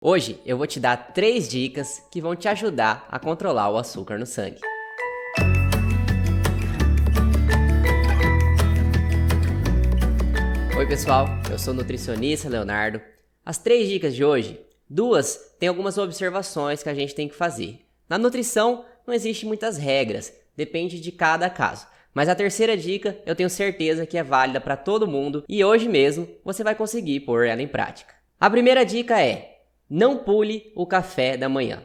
Hoje eu vou te dar 3 dicas que vão te ajudar a controlar o açúcar no sangue. Oi pessoal, eu sou o nutricionista Leonardo. As 3 dicas de hoje, 2 têm algumas observações que a gente tem que fazer. Na nutrição não existe muitas regras, depende de cada caso. Mas a terceira dica eu tenho certeza que é válida para todo mundo e hoje mesmo você vai conseguir pôr ela em prática. A primeira dica é: não pule o café da manhã.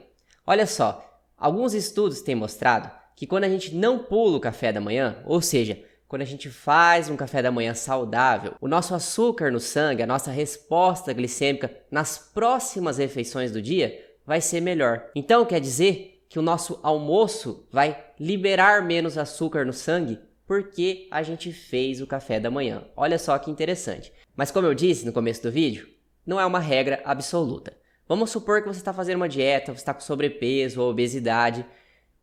Olha só, alguns estudos têm mostrado que quando a gente não pula o café da manhã, ou seja, quando a gente faz um café da manhã saudável, o nosso açúcar no sangue, a nossa resposta glicêmica nas próximas refeições do dia vai ser melhor. Então quer dizer que o nosso almoço vai liberar menos açúcar no sangue porque a gente fez o café da manhã. Olha só que interessante. Mas como eu disse no começo do vídeo, não é uma regra absoluta. Vamos supor que você está fazendo uma dieta, você está com sobrepeso ou obesidade.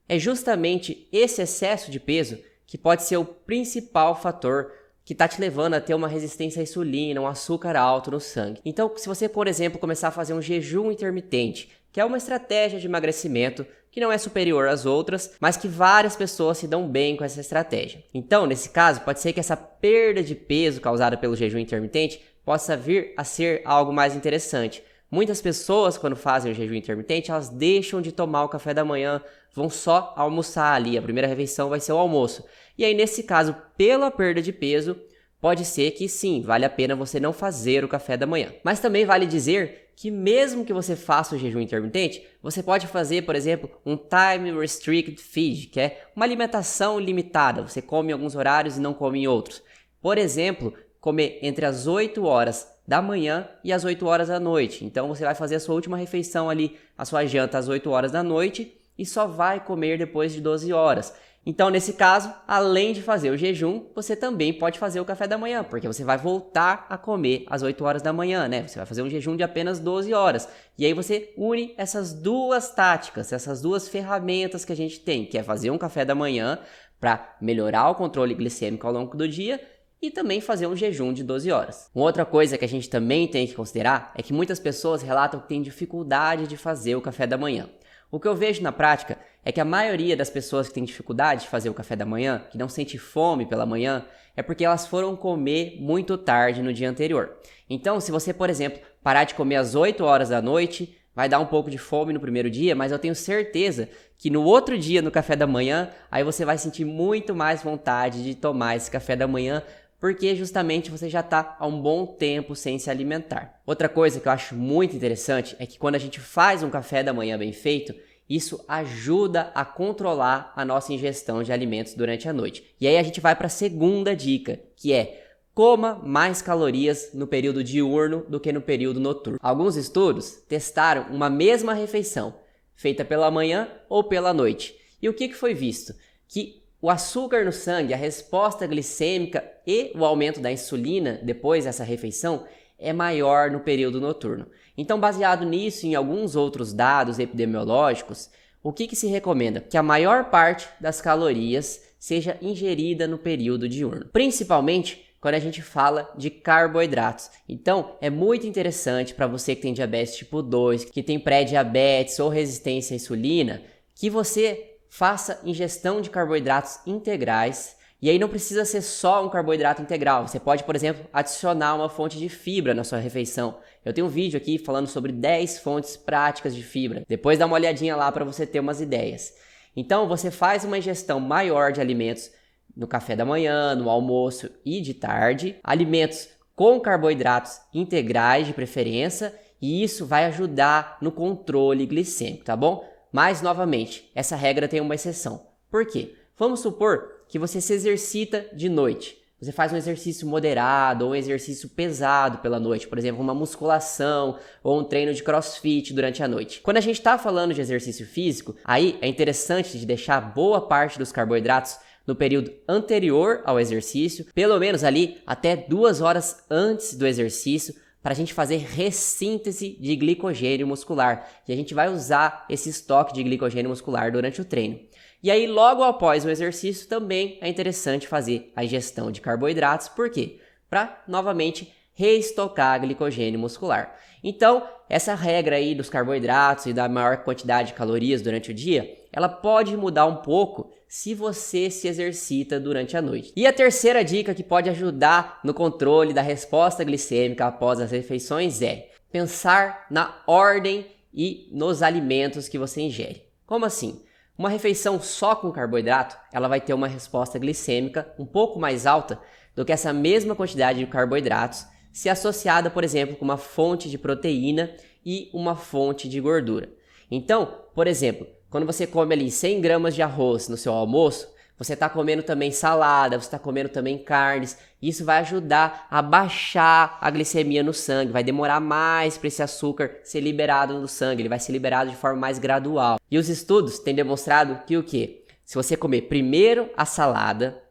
É justamente esse excesso de peso que pode ser o principal fator que está te levando a ter uma resistência à insulina, um açúcar alto no sangue. Então, se você, por exemplo, começar a fazer um jejum intermitente, que é uma estratégia de emagrecimento que não é superior às outras, mas que várias pessoas se dão bem com essa estratégia. Então, nesse caso, pode ser que essa perda de peso causada pelo jejum intermitente possa vir a ser algo mais interessante. Muitas pessoas, quando fazem o jejum intermitente, elas deixam de tomar o café da manhã, vão só almoçar ali, a primeira refeição vai ser o almoço. E aí, nesse caso, pela perda de peso, pode ser que sim, vale a pena você não fazer o café da manhã. Mas também vale dizer que mesmo que você faça o jejum intermitente, você pode fazer, por exemplo, um Time Restricted Feed, que é uma alimentação limitada, você come em alguns horários e não come em outros. Por exemplo, comer entre as 8 horas da manhã e as 8 horas da noite. Então você vai fazer a sua última refeição ali, a sua janta às 8 horas da noite e só vai comer depois de 12 horas. Então nesse caso, além de fazer o jejum, você também pode fazer o café da manhã, porque você vai voltar a comer às 8 horas da manhã, né? Você vai fazer um jejum de apenas 12 horas. E aí você une essas duas táticas, essas duas ferramentas que a gente tem, que é fazer um café da manhã para melhorar o controle glicêmico ao longo do dia e também fazer um jejum de 12 horas. Uma outra coisa que a gente também tem que considerar é que muitas pessoas relatam que têm dificuldade de fazer o café da manhã. O que eu vejo na prática é que a maioria das pessoas que têm dificuldade de fazer o café da manhã, que não sente fome pela manhã, é porque elas foram comer muito tarde no dia anterior. Então, se você, por exemplo, parar de comer às 8 horas da noite, vai dar um pouco de fome no primeiro dia, mas eu tenho certeza que no outro dia, no café da manhã, aí você vai sentir muito mais vontade de tomar esse café da manhã, porque justamente você já está há um bom tempo sem se alimentar. Outra coisa que eu acho muito interessante é que quando a gente faz um café da manhã bem feito, isso ajuda a controlar a nossa ingestão de alimentos durante a noite. E aí a gente vai para a segunda dica, que é: coma mais calorias no período diurno do que no período noturno. Alguns estudos testaram uma mesma refeição, feita pela manhã ou pela noite. E o que foi visto? Que o açúcar no sangue, a resposta glicêmica e o aumento da insulina depois dessa refeição é maior no período noturno. Então, baseado nisso e em alguns outros dados epidemiológicos, o que se recomenda? Que a maior parte das calorias seja ingerida no período diurno, principalmente quando a gente fala de carboidratos. Então, é muito interessante para você que tem diabetes tipo 2, que tem pré-diabetes ou resistência à insulina, que você faça ingestão de carboidratos integrais. E aí não precisa ser só um carboidrato integral. Você pode, por exemplo, adicionar uma fonte de fibra na sua refeição. Eu tenho um vídeo aqui falando sobre 10 fontes práticas de fibra. Depois dá uma olhadinha lá para você ter umas ideias. Então você faz uma ingestão maior de alimentos no café da manhã, no almoço e de tarde. Alimentos com carboidratos integrais de preferência. E isso vai ajudar no controle glicêmico, tá bom? Mas, novamente, essa regra tem uma exceção. Por quê? Vamos supor que você se exercita de noite. Você faz um exercício moderado ou um exercício pesado pela noite, por exemplo, uma musculação ou um treino de crossfit durante a noite. Quando a gente está falando de exercício físico, aí é interessante de deixar boa parte dos carboidratos no período anterior ao exercício, pelo menos ali até 2 horas antes do exercício, para a gente fazer ressíntese de glicogênio muscular. E a gente vai usar esse estoque de glicogênio muscular durante o treino. E aí, logo após o exercício, também é interessante fazer a ingestão de carboidratos. Por quê? Para, novamente, reestocar glicogênio muscular. Então, essa regra aí dos carboidratos e da maior quantidade de calorias durante o dia, ela pode mudar um pouco se você se exercita durante a noite. E a terceira dica que pode ajudar no controle da resposta glicêmica após as refeições é pensar na ordem e nos alimentos que você ingere. Como assim? Uma refeição só com carboidrato, ela vai ter uma resposta glicêmica um pouco mais alta do que essa mesma quantidade de carboidratos se associada, por exemplo, com uma fonte de proteína e uma fonte de gordura. Então, por exemplo, quando você come ali 100 gramas de arroz no seu almoço, você está comendo também salada, você está comendo também carnes. Isso vai ajudar a baixar a glicemia no sangue, vai demorar mais para esse açúcar ser liberado no sangue, ele vai ser liberado de forma mais gradual. E os estudos têm demonstrado que o quê? Se você comer primeiro a salada,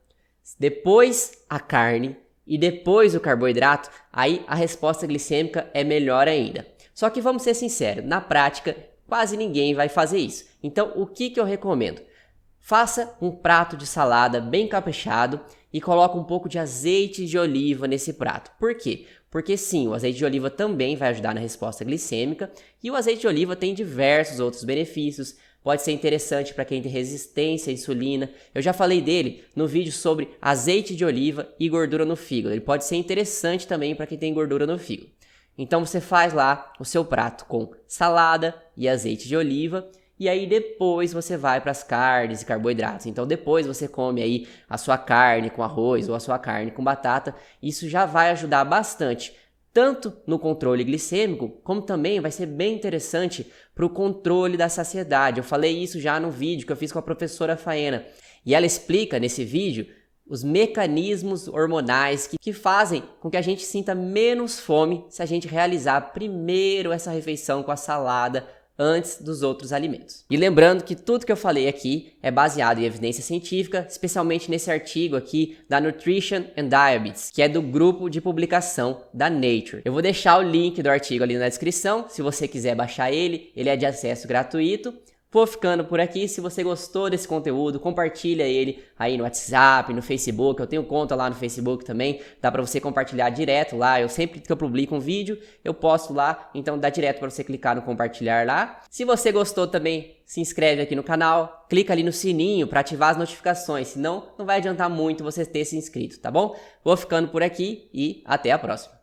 depois a carne e depois o carboidrato, aí a resposta glicêmica é melhor ainda. Só que vamos ser sinceros, na prática quase ninguém vai fazer isso. Então o que eu recomendo? Faça um prato de salada bem caprichado e coloque um pouco de azeite de oliva nesse prato. Por quê? Porque sim, o azeite de oliva também vai ajudar na resposta glicêmica e o azeite de oliva tem diversos outros benefícios. Pode ser interessante para quem tem resistência à insulina. Eu já falei dele no vídeo sobre azeite de oliva e gordura no fígado. Ele pode ser interessante também para quem tem gordura no fígado. Então você faz lá o seu prato com salada e azeite de oliva. E aí depois você vai para as carnes e carboidratos. Então depois você come aí a sua carne com arroz ou a sua carne com batata. Isso já vai ajudar bastante, tanto no controle glicêmico, como também vai ser bem interessante para o controle da saciedade. Eu falei isso já no vídeo que eu fiz com a professora Faena. E ela explica nesse vídeo os mecanismos hormonais que fazem com que a gente sinta menos fome se a gente realizar primeiro essa refeição com a salada antes dos outros alimentos. E lembrando que tudo que eu falei aqui é baseado em evidência científica, especialmente nesse artigo aqui da Nutrition and Diabetes, que é do grupo de publicação da Nature. Eu vou deixar o link do artigo ali na descrição, se você quiser baixar ele é de acesso gratuito. Vou ficando por aqui. Se você gostou desse conteúdo, compartilha ele aí no WhatsApp, no Facebook. Eu tenho conta lá no Facebook também. Dá para você compartilhar direto lá. Eu sempre que eu publico um vídeo, eu posto lá. Então dá direto para você clicar no compartilhar lá. Se você gostou também, se inscreve aqui no canal. Clica ali no sininho para ativar as notificações. Senão não vai adiantar muito você ter se inscrito, tá bom? Vou ficando por aqui e até a próxima.